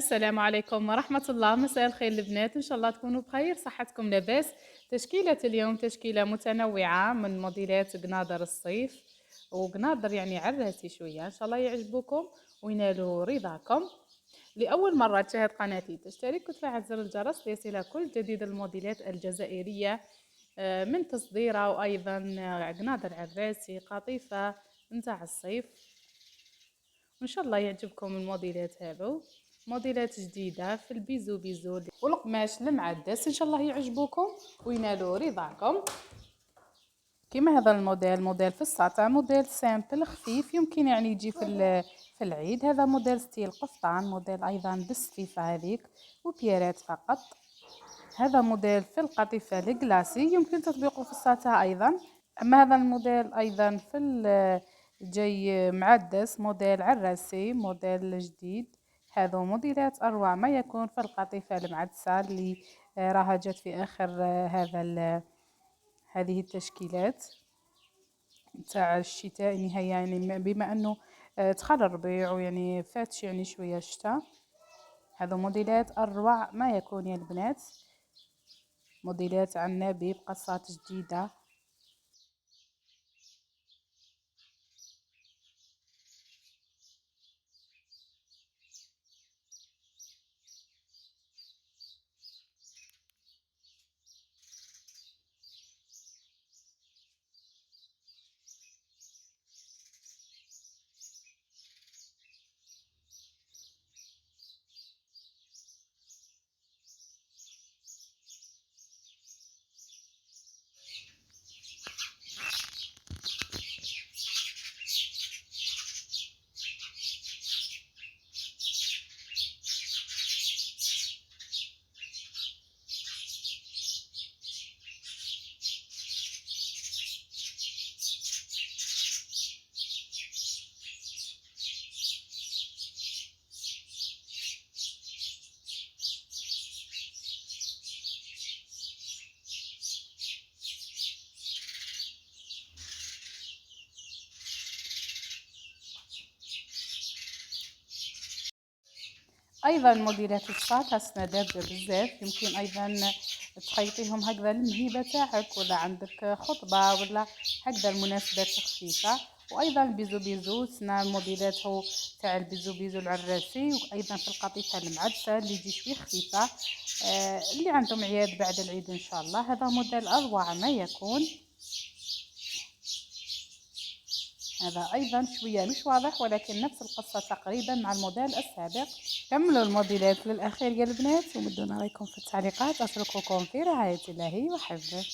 السلام عليكم ورحمة الله. مساء الخير البنات، إن شاء الله تكونوا بخير، صحتكم لاباس. تشكيلة اليوم تشكيلة متنوعة من موديلات قناضر الصيف، وقناضر يعني عراسي شوية، إن شاء الله يعجبوكم وينالوا رضاكم. لأول مرة تشاهد قناتي تشترك وتفعل زر الجرس ليصلك كل جديد الموديلات الجزائرية من تصديرها، وأيضا قناضر عراسي قطيفة نتاع الصيف. وان شاء الله يعجبكم الموديلات هذو، موديلات جديده في البيزو بيزو والقماش المعدس، ان شاء الله يعجبوكم وينالوا رضاكم. كيما هذا الموديل، موديل في الساطع، موديل سامبل خفيف، يمكن يعني يجي في العيد. هذا موديل ستيل قفطان، موديل ايضا بالسفيفه هذيك وبيرات فقط. هذا موديل في القطيفه الكلاسي، يمكن تطبيقه في الساطع ايضا. اما هذا الموديل ايضا في جاي معدس، موديل عراسي، موديل جديد. هذو موديلات اروع ما يكون في القطيفه المعدسه اللي راها جات في اخر هذه التشكيلات تاع الشتاء نهاية، يعني بما انه دخل الربيع ويعني فاتش يعني شويه الشتاء. هذو موديلات اروع ما يكون يا البنات، موديلات عنابي بقصات جديده. ايضا موديلات الشاط هسنا دابه بزاف، يمكن ايضا تخيطيهم هكذا المهيبه تاعك، ولا عندك خطبه، ولا هكذا المناسبات خفيفه. وايضا البيزو بيزو سنا الموديلات هو تاع البيزو بيزو العراسي، وايضا في القطيفه المعدسه اللي يجي شويه خفيفه. اللي عندهم عياد بعد العيد ان شاء الله، هذا موديل اروع ما يكون. هذا ايضا شويه مش واضح، ولكن نفس القصه تقريبا مع الموديل السابق. كملوا الموديلات للاخير يا البنات، ومدونا رايكم في التعليقات. اترككم في رعايه الله وحفظه.